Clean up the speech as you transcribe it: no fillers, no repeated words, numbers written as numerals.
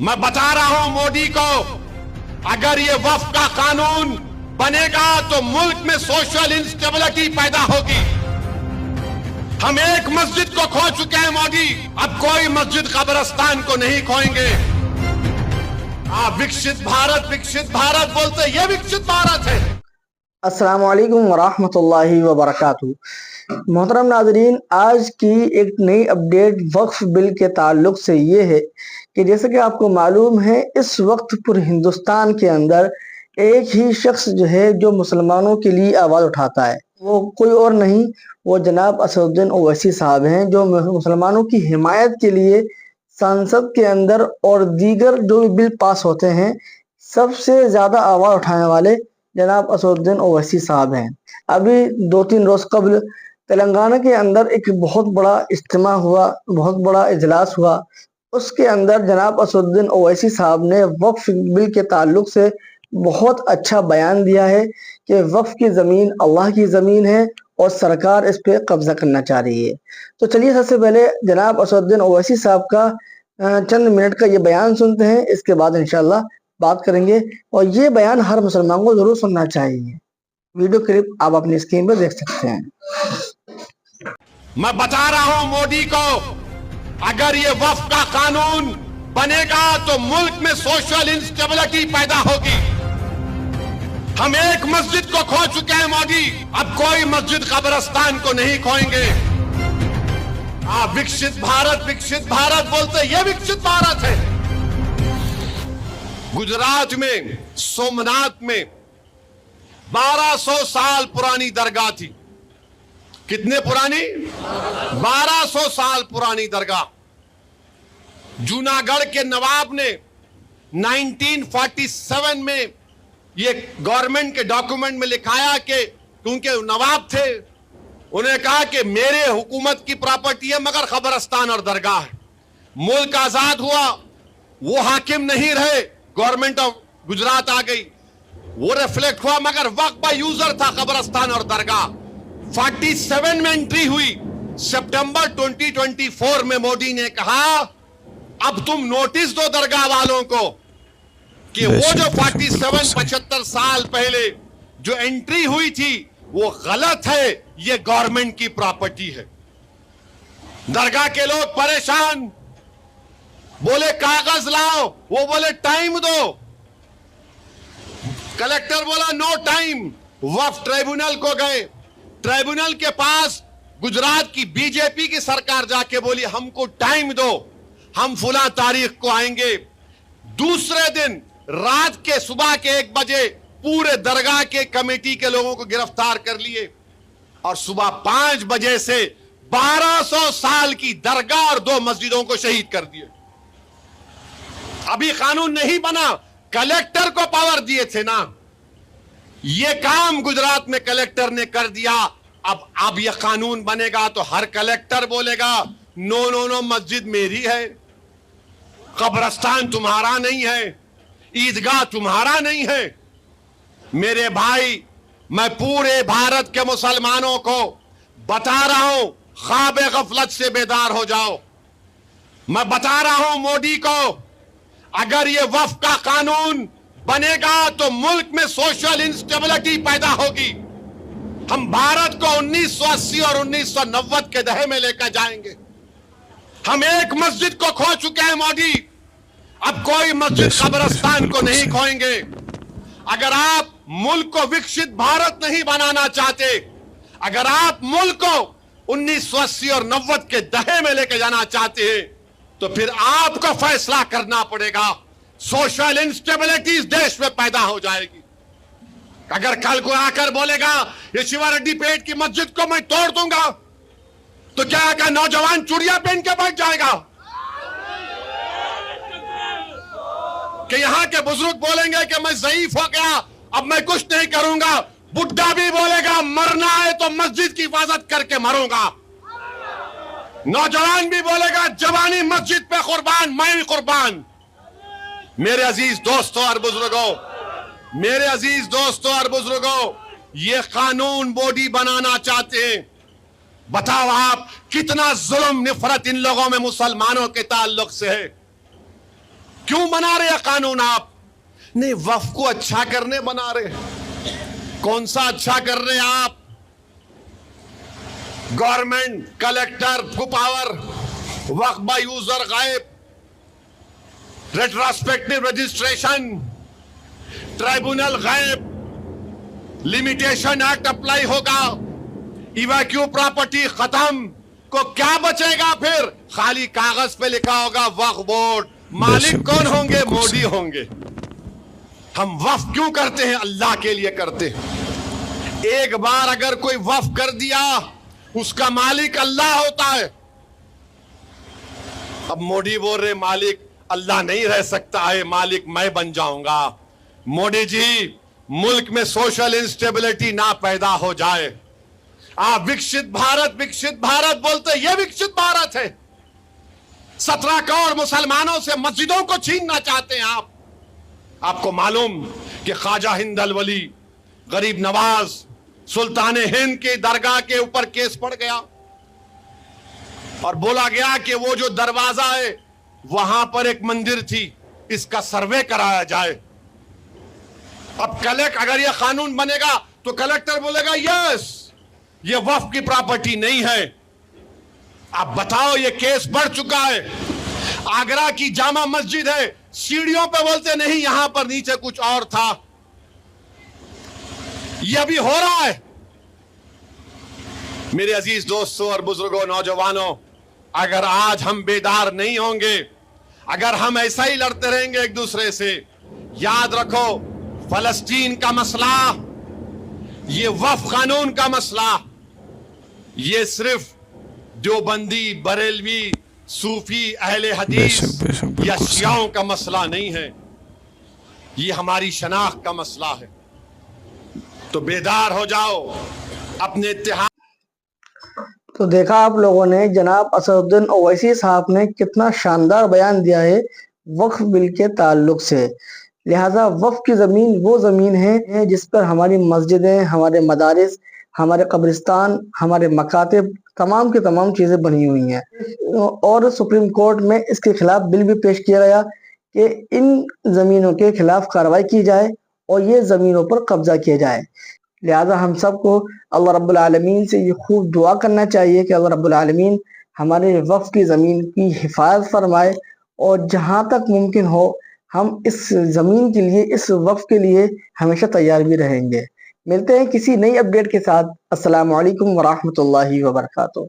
मैं बता रहा हूं मोदी को, अगर ये वक्फ का कानून बनेगा तो मुल्क में सोशल इंस्टेबिलिटी पैदा होगी। हम एक मस्जिद को खो चुके हैं मोदी, अब कोई मस्जिद कब्रिस्तान को नहीं खोएंगे। आप विकसित भारत बोलते, ये विकसित भारत है। अस्सलामु अलैकुम वरहमतुल्लाहि वबरकातुहू। मोहतरम नाज़रीन, आज की एक नई अपडेट वक्फ बिल के ताल्लुक से ये है कि जैसे कि आपको मालूम है, इस वक्त पूरे हिंदुस्तान के अंदर एक ही शख्स जो है जो मुसलमानों के लिए आवाज़ उठाता है, वो कोई और नहीं, वो जनाब असदुद्दीन ओवैसी साहब हैं, जो मुसलमानों की हिमायत के लिए संसद के अंदर और दीगर जो भी बिल पास होते हैं सबसे ज़्यादा आवाज़ उठाने वाले जनाब असदुद्दीन ओवैसी साहब हैं। अभी 2-3 रोज़ कबल तेलंगाना के अंदर एक बहुत बड़ा इज्तिमा हुआ, बहुत बड़ा इजलास हुआ। उसके अंदर जनाब असदुद्दीन ओवैसी साहब ने वक्फ बिल के ताल्लुक से बहुत अच्छा बयान दिया है कि वक्फ की ज़मीन अल्लाह की ज़मीन है और सरकार इस पे कब्ज़ा करना चाह रही है। तो चलिए सबसे पहले जनाब असदुद्दीन ओवैसी साहब का चंद मिनट का ये बयान सुनते हैं, इसके बाद इंशाअल्लाह बात करेंगे। और ये बयान हर मुसलमान को जरूर सुनना चाहिए। वीडियो क्लिप आप अपनी स्क्रीन पर देख सकते हैं। मैं बता रहा हूं मोदी को, अगर ये वक्फ का कानून बनेगा तो मुल्क में सोशल इंस्टेबिलिटी पैदा होगी। हम एक मस्जिद को खो चुके हैं मोदी, अब कोई मस्जिद कब्रिस्तान को नहीं खोएंगे। आप विकसित भारत बोलते, ये विकसित भारत है। गुजरात में सोमनाथ में 1200 साल पुरानी दरगाह थी। कितने पुरानी? 1200 साल पुरानी दरगाह। जूनागढ़ के नवाब ने 1947 में ये गवर्नमेंट के डॉक्यूमेंट में लिखाया कि क्योंकि नवाब थे, उन्हें कहा कि मेरे हुकूमत की प्रॉपर्टी है मगर कब्रिस्तान और दरगाह है। मुल्क आजाद हुआ, वो हाकिम नहीं रहे, गवर्नमेंट ऑफ गुजरात आ गई, वो रिफ्लेक्ट हुआ, मगर वक्त बाय यूजर था कब्रिस्तान और दरगाह। 47 में एंट्री हुई। सितंबर 2024 में मोदी ने कहा अब तुम नोटिस दो दरगाह वालों को कि वो जो 75 साल पहले जो एंट्री हुई थी वो गलत है, ये गवर्नमेंट की प्रॉपर्टी है। दरगाह के लोग परेशान, बोले कागज लाओ, वो बोले टाइम दो। कलेक्टर बोला नो टाइम। वक्फ ट्राइब्यूनल को गए, ट्राइब्यूनल के पास गुजरात की बीजेपी की सरकार जाके बोली हमको टाइम दो, हम फुला तारीख को आएंगे। दूसरे दिन रात के सुबह के 1 बजे पूरे दरगाह के कमेटी के लोगों को गिरफ्तार कर लिए और सुबह 5 बजे से 1200 साल की दरगाह और 2 मस्जिदों को शहीद कर दिए। अभी कानून नहीं बना, कलेक्टर को पावर दिए थे ना, ये काम गुजरात में कलेक्टर ने कर दिया। अब ये कानून बनेगा तो हर कलेक्टर बोलेगा नो नो नो, मस्जिद मेरी है, कब्रिस्तान तुम्हारा नहीं है, ईदगाह तुम्हारा नहीं है। मेरे भाई, मैं पूरे भारत के मुसलमानों को बता रहा हूं, ख्वाब गफलत से बेदार हो जाओ। मैं बता रहा हूं मोदी को, अगर ये वक्फ का कानून बनेगा तो मुल्क में सोशल इंस्टेबिलिटी पैदा होगी। हम भारत को 1980 और 1990 के दहे में लेकर जाएंगे। हम एक मस्जिद को खो चुके हैं मोदी, अब कोई मस्जिद कब्रिस्तान को नहीं खोएंगे। अगर आप मुल्क को विकसित भारत नहीं बनाना चाहते, अगर आप मुल्क को 1980 और 90 के दहे में लेकर जाना चाहते हैं, तो फिर आपको फैसला करना पड़ेगा। सोशल इंस्टेबिलिटी इस देश में पैदा हो जाएगी। अगर कल को आकर बोलेगा ये शिवा रेड्डी पेट की मस्जिद को मैं तोड़ दूंगा, तो क्या का नौजवान चूड़ियां पहन के बैठ जाएगा? कि यहां के बुजुर्ग बोलेंगे कि मैं ज़ईफ हो गया, अब मैं कुछ नहीं करूंगा। बुढ़ा भी बोलेगा मरना है तो मस्जिद की हिफाजत करके मरूंगा। नौजवान भी बोलेगा जवानी मस्जिद पे कुर्बान, मैं भी कुर्बान। मेरे अजीज दोस्तों और बुजुर्गों, मेरे अजीज दोस्तों और बुजुर्गों, ये कानून मोदी बनाना चाहते हैं। बताओ आप कितना जुल्म निफरत इन लोगों में मुसलमानों के ताल्लुक से है। क्यों बना रहे कानून आप? नहीं, वक्फ को अच्छा करने बना रहे। कौन सा अच्छा कर रहे आप? गवर्नमेंट, कलेक्टर को पावर, वक्फ बाय यूजर गायब, रेट्रोस्पेक्टिव रजिस्ट्रेशन, ट्राइब्यूनल गायब, लिमिटेशन एक्ट अप्लाई होगा, इवैक्यू प्रॉपर्टी खत्म, को क्या बचेगा फिर? खाली कागज पे लिखा होगा वक्फ बोर्ड। मालिक कौन होंगे? मोदी होंगे। हम वक्फ क्यों करते हैं? अल्लाह के लिए करते हैं। एक बार अगर कोई वक्फ कर दिया, उसका मालिक अल्लाह होता है। अब मोदी बोल रहे मालिक अल्लाह नहीं रह सकता है, मालिक मैं बन जाऊंगा। मोदी जी, मुल्क में सोशल इंस्टेबिलिटी ना पैदा हो जाए। आप विकसित भारत बोलते, ये विकसित भारत है? 17 करोड़ मुसलमानों से मस्जिदों को छीनना चाहते हैं आप। आपको मालूम कि ख्वाजा हिंद अल वली, गरीब नवाज, सुल्तान हिंद के दरगाह के ऊपर केस पड़ गया और बोला गया कि वो जो दरवाजा है वहां पर एक मंदिर थी, इसका सर्वे कराया जाए। अब अगर ये कानून बनेगा तो कलेक्टर बोलेगा यस, ये वक्फ की प्रॉपर्टी नहीं है। आप बताओ, ये केस बढ़ चुका है। आगरा की जामा मस्जिद है, सीढ़ियों पे बोलते नहीं, यहां पर नीचे कुछ और था। यह भी हो रहा है। मेरे अजीज दोस्तों और बुजुर्गों, नौजवानों, अगर आज हम बेदार नहीं होंगे, अगर हम ऐसा ही लड़ते रहेंगे एक दूसरे से, याद रखो फलस्तीन का मसला, ये वक्फ कानून का मसला, ये सिर्फ देवबंदी, बरेलवी, सूफी, अहले हदीस या शियाओं का मसला नहीं है, ये हमारी शनाख्त का मसला है। तो बेदार हो जाओ, अपने इत्तेहाद। तो देखा आप लोगों ने, जनाब असदुद्दीन ओवैसी साहब ने कितना शानदार बयान दिया है वक्फ बिल के ताल्लुक से। लिहाजा वक्फ की ज़मीन वो ज़मीन है जिस पर हमारी मस्जिदें, हमारे मदारिस, हमारे कब्रिस्तान, हमारे मकातिब, तमाम की तमाम चीज़ें बनी हुई हैं। और सुप्रीम कोर्ट में इसके खिलाफ बिल भी पेश किया गया कि इन ज़मीनों के खिलाफ कार्रवाई की जाए और ये ज़मीनों पर कब्जा किया जाए। लिहाजा हम सबको अल्लाह रब्बुल आलमीन से ये खूब दुआ करना चाहिए कि अल्लाह रब्बुल आलमीन हमारे वक्फ की ज़मीन की हिफाजत फरमाए और जहाँ तक मुमकिन हो हम इस ज़मीन के लिए, इस वक्फ के लिए हमेशा तैयार भी रहेंगे। मिलते हैं किसी नई अपडेट के साथ। अस्सलामु अलैकुम वरहमतुल्लाहि वबरकातुहू।